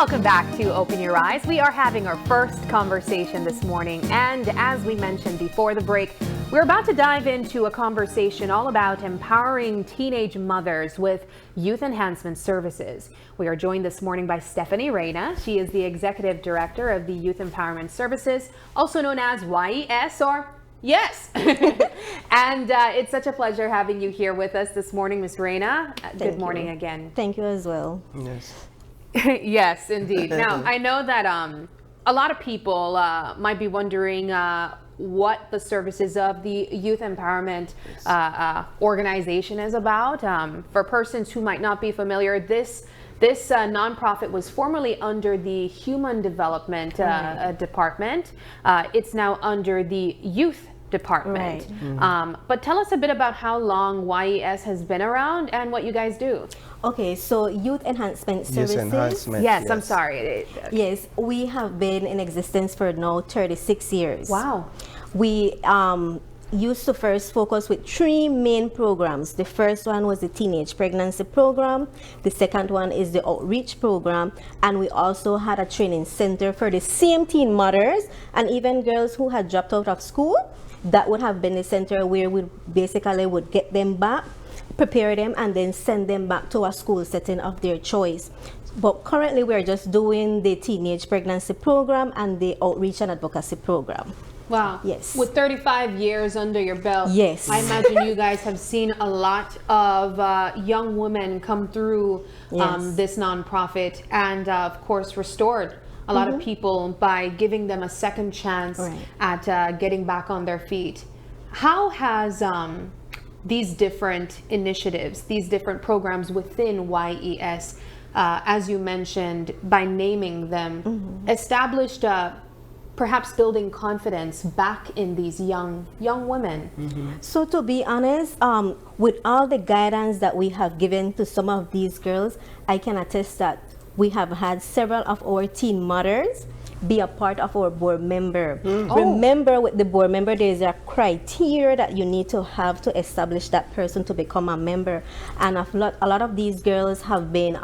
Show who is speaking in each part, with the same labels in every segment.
Speaker 1: Welcome back to Open Your Eyes. We are having our first conversation this morning, and as we mentioned before the break, we're about to dive into a conversation all about empowering teenage mothers with youth enhancement services. We are joined this morning by Stephanie Reyna. She is the Executive Director of the Youth Empowerment Services, also known as YES, or yes. And it's such a pleasure having you here with us this morning, Ms. Reyna. Good morning again.
Speaker 2: Thank you as well.
Speaker 3: Yes.
Speaker 1: Yes, indeed. Now, I know that a lot of people might be wondering what the services of the Youth Empowerment organization is about. For persons who might not be familiar, this nonprofit was formerly under the Human Development Department. It's now under the Youth Department. Right. But tell us a bit about how long YES has been around and what you guys do.
Speaker 2: Okay, so Youth Enhancement Services.
Speaker 1: Yes, I'm sorry.
Speaker 2: Yes, we have been in existence for now 36 years.
Speaker 1: Wow.
Speaker 2: We used to first focus with 3 main programs. The first one was the Teenage Pregnancy Program. The second one is the Outreach Program. And we also had a training center for the same teen mothers and even girls who had dropped out of school. That would have been the center where we basically would get them back, prepare them, and then send them back to a school setting of their choice. But currently we're just doing the Teenage Pregnancy Program and the Outreach and Advocacy Program.
Speaker 1: Wow.
Speaker 2: Yes.
Speaker 1: With 35 years under your belt,
Speaker 2: yes,
Speaker 1: I imagine you guys have seen a lot of young women come through this nonprofit and, of course, restored a lot of people by giving them a second chance at getting back on their feet. How has these different initiatives, these different programs within YES, as you mentioned, by naming them, established perhaps building confidence back in these young women?
Speaker 2: So to be honest, with all the guidance that we have given to some of these girls, I can attest that we have had several of our teen mothers be a part of our board member. Remember, with the board member, there is a criteria that you need to have to establish that person to become a member. And a lot of these girls have been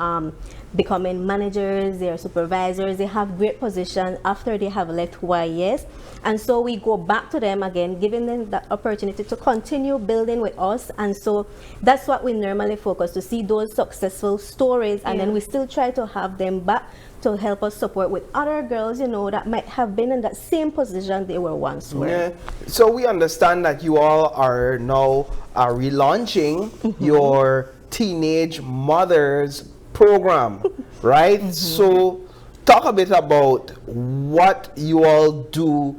Speaker 2: becoming managers, they're supervisors, they have great positions after they have left YES. And so we go back to them again, giving them the opportunity to continue building with us. And so that's what we normally focus, to see those successful stories, and then we still try to have them back to help us support with other girls, you know, that might have been in that same position they were once were.
Speaker 3: Yeah. So we understand that you all are now relaunching your Teenage Mothers program, right? So talk a bit about what you all do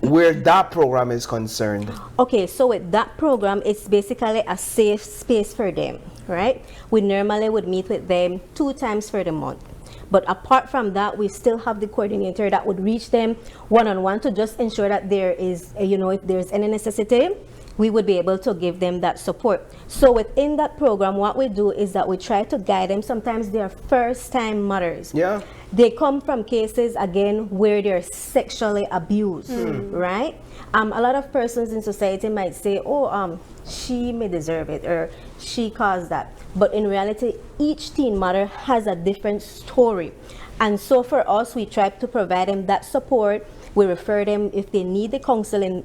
Speaker 3: where that program is concerned.
Speaker 2: Okay, so with that program, it's basically a safe space for them, right? We normally would meet with them 2 times for the month. But apart from that, we still have the coordinator that would reach them one-on-one to just ensure that there is, you know, if there's any necessity, we would be able to give them that support. So within that program, what we do is that we try to guide them. Sometimes they're first-time mothers.
Speaker 3: Yeah.
Speaker 2: They come from cases, again, where they're sexually abused, right? A lot of persons in society might say, oh, she may deserve it, or she caused that. But in reality, each teen mother has a different story. And so for us, we try to provide them that support. We refer them if they need the counseling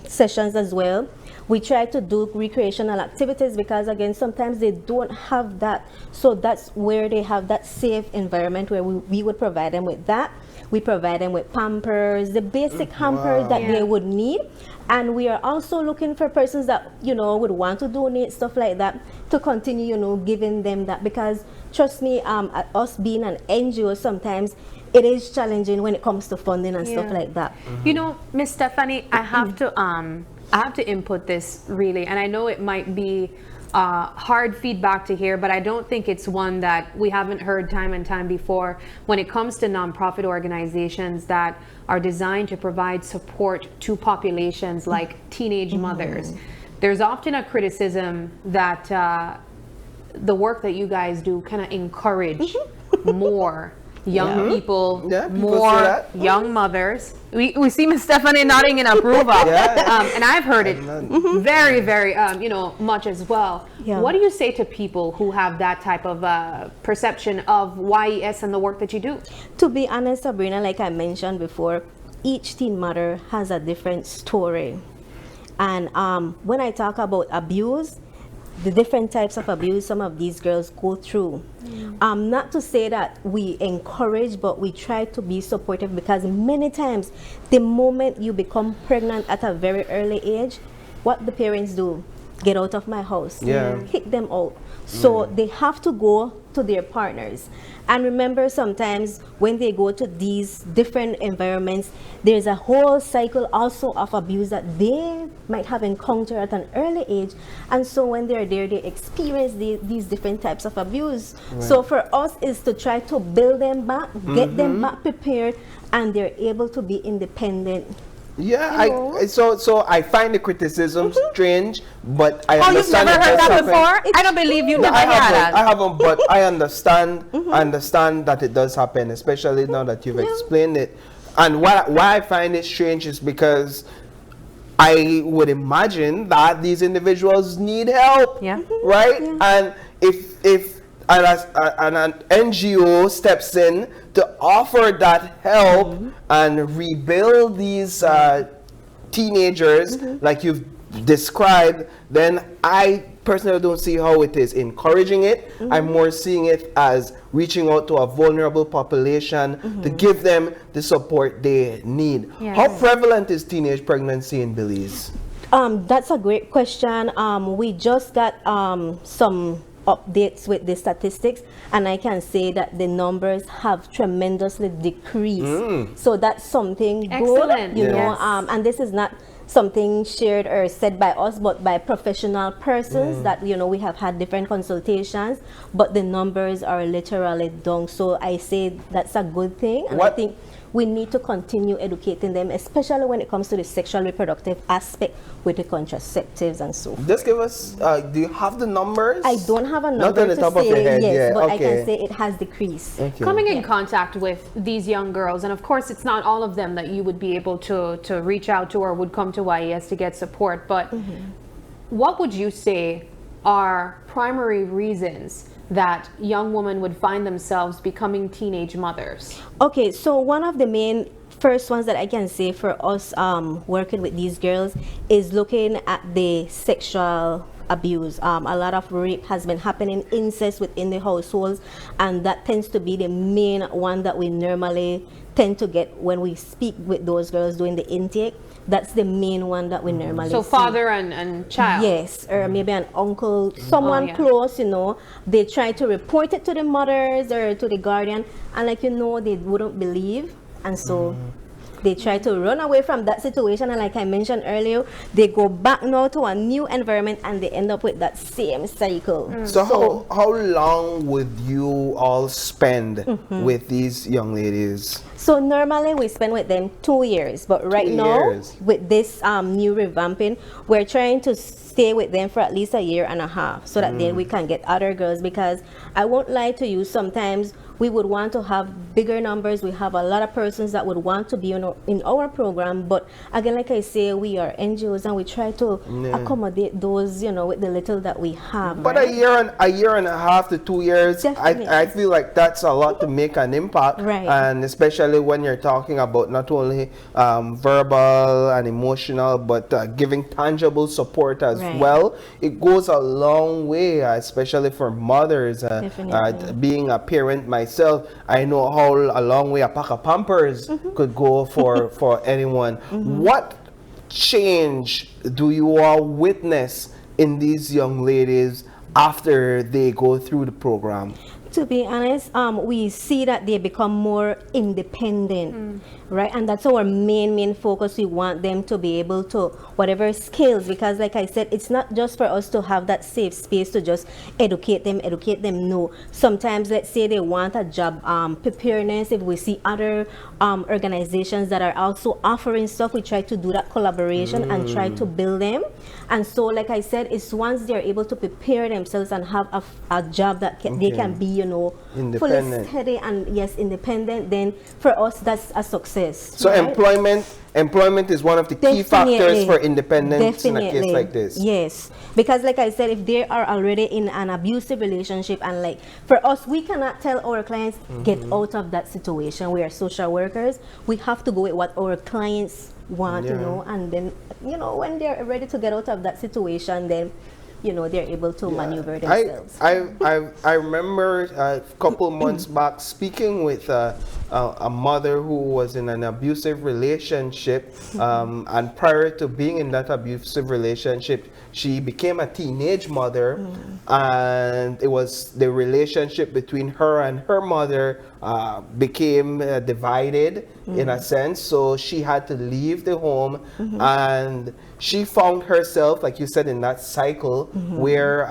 Speaker 2: sessions as well. We try to do recreational activities because, again, sometimes they don't have that. So that's where they have that safe environment where we would provide them with that. We provide them with Pampers, the basic hampers that they would need. And we are also looking for persons that, you know, would want to donate, stuff like that, to continue, you know, giving them that. Because trust me, us being an NGO, sometimes it is challenging when it comes to funding and stuff like that.
Speaker 1: You know, Miss Stephanie, I have to input this really, and I know it might be hard feedback to hear, but I don't think it's one that we haven't heard time and time before when it comes to nonprofit organizations that are designed to provide support to populations like teenage mothers. There's often a criticism that the work that you guys do kind of encourage more young people,
Speaker 3: Yeah, people say
Speaker 1: more
Speaker 3: that.
Speaker 1: young mothers. We see Miss Stephanie nodding in approval, and I've heard it very, very, much as well.
Speaker 2: Yeah.
Speaker 1: What do you say to people who have that type of perception of YES and the work that you do?
Speaker 2: To be honest, Sabrina, like I mentioned before, each teen mother has a different story. And when I talk about abuse, the different types of abuse some of these girls go through. Not to say that we encourage, but we try to be supportive, because many times the moment you become pregnant at a very early age, what the parents do, get out of my house, kick them out. So they have to go to their partners. And remember, sometimes when they go to these different environments, there's a whole cycle also of abuse that they might have encountered at an early age. And so when they're there, they experience these different types of abuse. So for us is to try to build them back, get them back prepared, and they're able to be independent.
Speaker 3: Yeah, so I find the criticism strange, but I
Speaker 1: You've
Speaker 3: understand
Speaker 1: never
Speaker 3: it
Speaker 1: heard
Speaker 3: does
Speaker 1: that
Speaker 3: happen.
Speaker 1: before? I don't believe you
Speaker 3: No,
Speaker 1: never heard that.
Speaker 3: I haven't, but I understand. I understand that it does happen, especially now that you've explained it. And why I find it strange is because I would imagine that these individuals need help, right? And if an NGO steps in to offer that help and rebuild these teenagers like you've described, then I personally don't see how it is encouraging it. I'm more seeing it as reaching out to a vulnerable population to give them the support they need. How prevalent is teenage pregnancy in Belize?
Speaker 2: That's a great question. We just got some updates with the statistics, and I can say that the numbers have tremendously decreased. So that's something
Speaker 1: Excellent.
Speaker 2: good, you know. And this is not something shared or said by us, but by professional persons that, you know, we have had different consultations, but the numbers are literally down. So I say that's a good thing, and I think we need to continue educating them, especially when it comes to the sexual reproductive aspect with the contraceptives and so forth.
Speaker 3: Just give us, do you have the numbers?
Speaker 2: I don't have a
Speaker 3: Not
Speaker 2: number
Speaker 3: on the
Speaker 2: to
Speaker 3: top of
Speaker 2: say,
Speaker 3: your head,
Speaker 2: yes, but I
Speaker 3: okay.
Speaker 2: can say it has decreased.
Speaker 1: Coming in contact with these young girls, and of course it's not all of them that you would be able to reach out to or would come to YES to get support, but what would you say are primary reasons that young women would find themselves becoming teenage mothers?
Speaker 2: Okay, so one of the main first ones that I can say for us working with these girls is looking at the sexual abuse. A lot of rape has been happening, incest within the households, and that tends to be the main one that we normally tend to get when we speak with those girls doing the intake. That's the main one that we normally
Speaker 1: So
Speaker 2: see.
Speaker 1: father and child?
Speaker 2: Yes, or maybe an uncle, someone close, you know, they try to report it to the mothers or to the guardian, and like, you know, they wouldn't believe, and so they try to run away from that situation, and like I mentioned earlier, they go back now to a new environment and they end up with that same cycle.
Speaker 3: So how long would you all spend with these young ladies?
Speaker 2: So normally we spend with them 2 years, but right
Speaker 3: 2
Speaker 2: now
Speaker 3: years.
Speaker 2: with this new revamping, we're trying to stay with them for at least a year and a half, so that then we can get other girls, because I won't lie to you, sometimes we would want to have bigger numbers. We have a lot of persons that would want to be in our program, but again, like I say, we are NGOs and we try to accommodate those, you know, with the little that we have.
Speaker 3: But
Speaker 2: right?
Speaker 3: a year and a half to 2 years,
Speaker 2: Definitely.
Speaker 3: I feel like that's a lot to make an impact.
Speaker 2: Right.
Speaker 3: And especially when you're talking about not only verbal and emotional, but giving tangible support as well. It goes a long way, especially for mothers. Being a parent myself, I know how a long way a pack of Pampers could go for anyone. What change do you all witness in these young ladies after they go through the program?
Speaker 2: To be honest, we see that they become more independent, right? And that's our main focus. We want them to be able to, whatever skills, because like I said, it's not just for us to have that safe space to just educate them. No, sometimes let's say they want a job preparedness. If we see other organizations that are also offering stuff, we try to do that collaboration and try to build them. And so, like I said, it's once they're able to prepare themselves themselves and have a job that they can be, you know, fully
Speaker 3: Independent.
Speaker 2: steady and yes, independent, then for us that's a success.
Speaker 3: So
Speaker 2: right?
Speaker 3: employment is one of the key factors for independence in a case like this.
Speaker 2: Yes, because like I said, if they are already in an abusive relationship, and like for us, we cannot tell our clients get out of that situation. We are social workers. We have to go with what our clients want, you know, and then, you know, when they're ready to get out of that situation, then, you know, they're able to maneuver themselves.
Speaker 3: I remember a couple months back speaking with a mother who was in an abusive relationship, and prior to being in that abusive relationship, she became a teenage mother, and it was the relationship between her and her mother became divided in a sense, so she had to leave the home, and she found herself, like you said, in that cycle where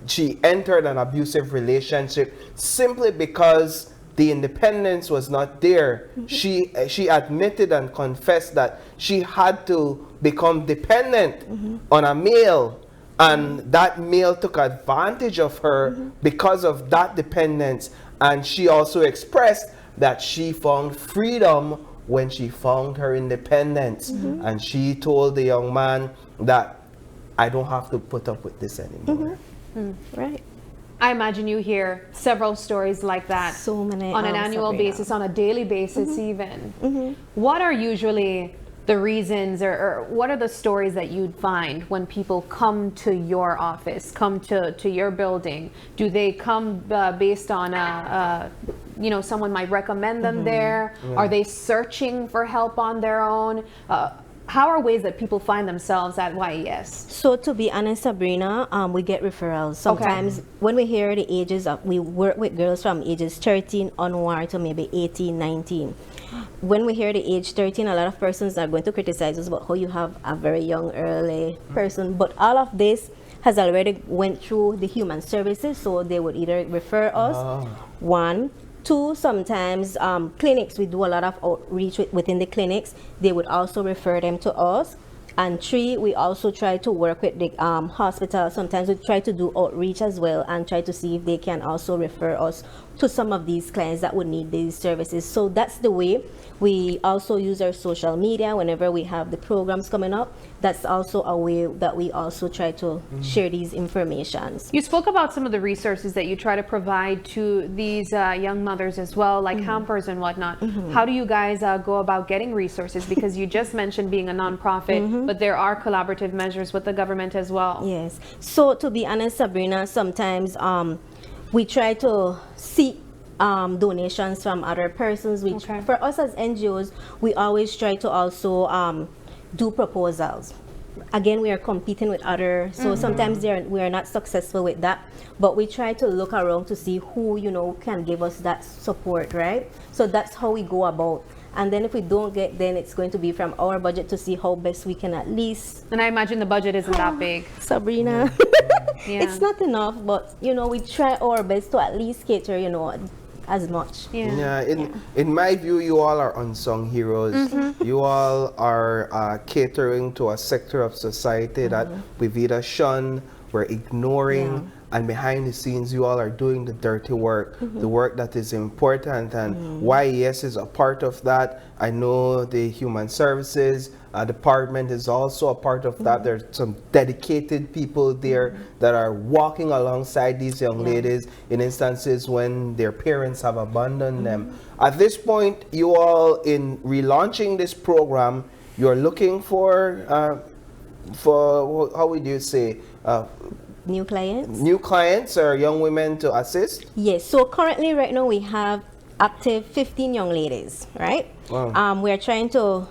Speaker 3: she entered an abusive relationship simply because the independence was not there. She admitted and confessed that she had to become dependent on a male, and that male took advantage of her because of that dependence. And she also expressed that she found freedom when she found her independence. And she told the young man that I don't have to put up with this anymore.
Speaker 2: Right.
Speaker 1: I imagine you hear several stories like that.
Speaker 2: So many.
Speaker 1: On an annual
Speaker 2: Sabrina.
Speaker 1: basis, on a daily basis even. What are usually the reasons, or what are the stories that you'd find when people come to your office, come to your building? Do they come based on you know, someone might recommend them there? Are they searching for help on their own? How are ways that people find themselves at YES?
Speaker 2: So to be honest, Sabrina, we get referrals. Sometimes when we hear the ages of, we work with girls from ages 13 onward to maybe 18, 19. When we hear the age 13, a lot of persons are going to criticize us about how you have a very young, early person. But all of this has already went through the human services, so they would either refer us, one. Two, sometimes clinics, we do a lot of outreach within the clinics. They would also refer them to us. And three, we also try to work with the hospital. Sometimes we try to do outreach as well and try to see if they can also refer us to some of these clients that would need these services. So that's the way. We also use our social media whenever we have the programs coming up. That's also a way that we also try to share these informations.
Speaker 1: You spoke about some of the resources that you try to provide to these young mothers as well, like hampers and whatnot. How do you guys go about getting resources? Because you just mentioned being a nonprofit, but there are collaborative measures with the government as well.
Speaker 2: Yes. So to be honest, Sabrina, sometimes we try to seek donations from other persons. Which for us as NGOs, we always try to also do proposals. Again, we are competing with others, so sometimes we are not successful with that, but we try to look around to see who, you know, can give us that support, right? So that's how we go about. And then if we don't get, then it's going to be from our budget to see how best we can at least.
Speaker 1: And I imagine the budget isn't that big.
Speaker 2: Sabrina, it's not enough, but you know, we try our best to at least cater, you know, as much.
Speaker 3: In my view, you all are unsung heroes. You all are catering to a sector of society that we've either shunned, we're ignoring, and behind the scenes you all are doing the dirty work, the work that is important, and YES is a part of that. I know the Human Services Department is also a part of that. There's some dedicated people there that are walking alongside these young ladies in instances when their parents have abandoned them. At this point, you all, in relaunching this program, you're looking for how would you say,
Speaker 2: New clients?
Speaker 3: New clients or young women to assist?
Speaker 2: Yes, so currently right now we have active 15 young ladies, right?
Speaker 3: Wow.
Speaker 2: We're trying to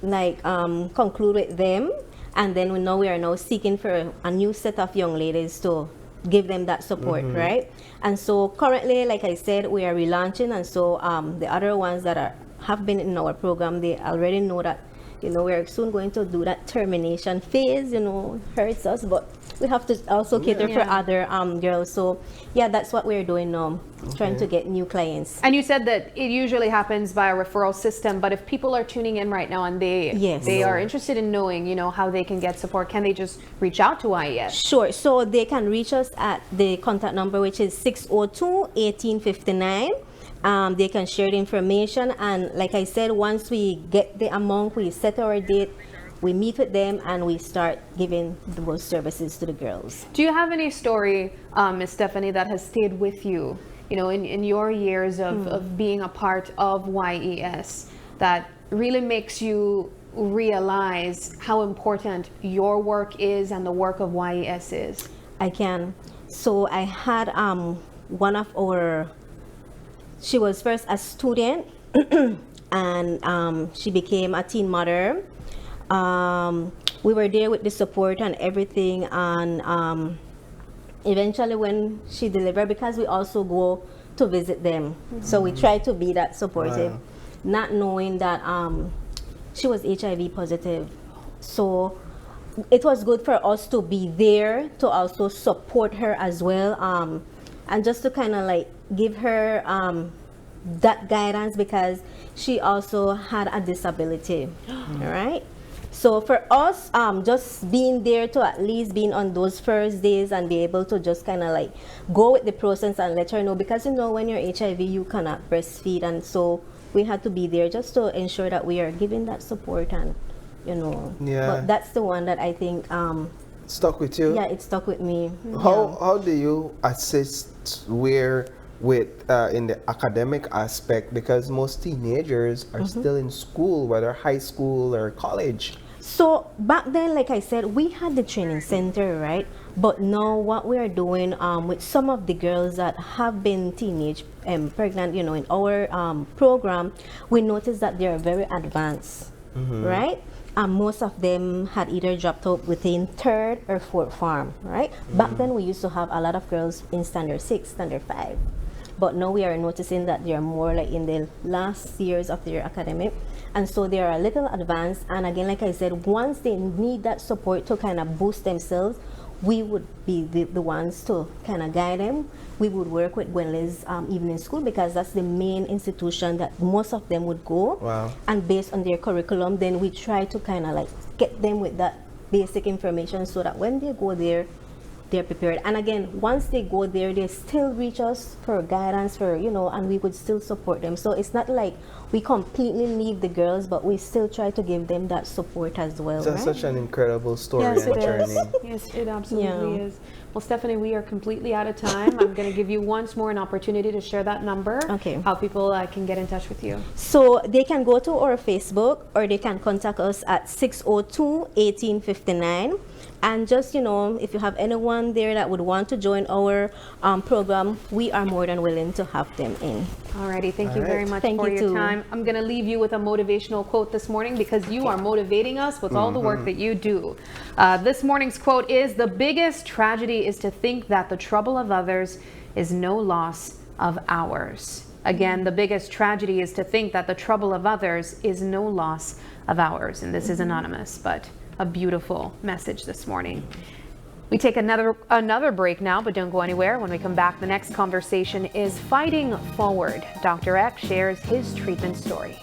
Speaker 2: like conclude with them, and then we are now seeking for a new set of young ladies to give them that support, right? And so currently, like I said, we are relaunching, and so the other ones that have been in our program, they already know that, you know, we're soon going to do that termination phase. You know, hurts us, but we have to also cater for other girls. So yeah, that's what we're doing now, trying to get new clients.
Speaker 1: And you said that it usually happens by a referral system, but if people are tuning in right now and they are interested in knowing, you know, how they can get support, can they just reach out to IES?
Speaker 2: Sure. So they can reach us at the contact number, which is 602-1859. They can share the information, and like I said, once we get the amount, we set our date, we meet with them, and we start giving those services to the girls.
Speaker 1: Do you have any story, Ms. Stephanie, that has stayed with you, you know, in your years of being a part of YES, that really makes you realize how important your work is and the work of YES is?
Speaker 2: I can. So I had one of our, she was first a student and she became a teen mother. We were there with the support and everything, and eventually when she delivered, because we also go to visit them, so we try to be that supportive, not knowing that she was HIV positive. So it was good for us to be there to also support her as well, and just to kind of like give her that guidance, because she also had a disability. All right. So for us, just being there to at least being on those first days and be able to just kind of like go with the process and let her know, because you know when you're HIV you cannot breastfeed, and so we had to be there just to ensure that we are giving that support, and you know. But that's the one that I think
Speaker 3: stuck with you.
Speaker 2: Yeah, it stuck with me.
Speaker 3: How do you assist with in the academic aspect, because most teenagers are still in school, whether high school or college?
Speaker 2: So back then, like I said, we had the training center, right? But now what we are doing with some of the girls that have been teenage pregnant, you know, in our program, we noticed that they are very advanced, right? Most of them had either dropped out within 3rd or 4th form, right? Back then we used to have a lot of girls in standard 6, standard 5. But now we are noticing that they are more like in the last years of their academic, and so they are a little advanced. And again, like I said, once they need that support to kind of boost themselves, we would be the ones to kind of guide them. We would work with Gwenley's evening school, because that's the main institution that most of them would go.
Speaker 3: Wow.
Speaker 2: And based on their curriculum, then we try to kind of like get them with that basic information, so that when they go there, they're prepared. And again, once they go there, they still reach us for guidance, for, you know, and we would still support them. So it's not like we completely leave the girls, but we still try to give them that support as well.
Speaker 3: That's such an incredible story and journey.
Speaker 1: Yes, it absolutely is. Well, Stephanie, we are completely out of time. I'm going to give you once more an opportunity to share that number.
Speaker 2: Okay.
Speaker 1: How people can get in touch with you.
Speaker 2: So they can go to our Facebook, or they can contact us at 602-1859. And just, you know, if you have anyone there that would want to join our program, we are more than willing to have them in.
Speaker 1: Alrighty, thank you very much
Speaker 2: Thank
Speaker 1: for
Speaker 2: you
Speaker 1: your
Speaker 2: too.
Speaker 1: time. I'm going to leave you with a motivational quote this morning, because you are motivating us with all the work that you do. This morning's quote is, "The biggest tragedy is to think that the trouble of others is no loss of ours." Again, the biggest tragedy is to think that the trouble of others is no loss of ours. And this is anonymous, but a beautiful message this morning. We take another break now, but don't go anywhere. When we come back, the next conversation is Fighting Forward. Dr. X shares his treatment story.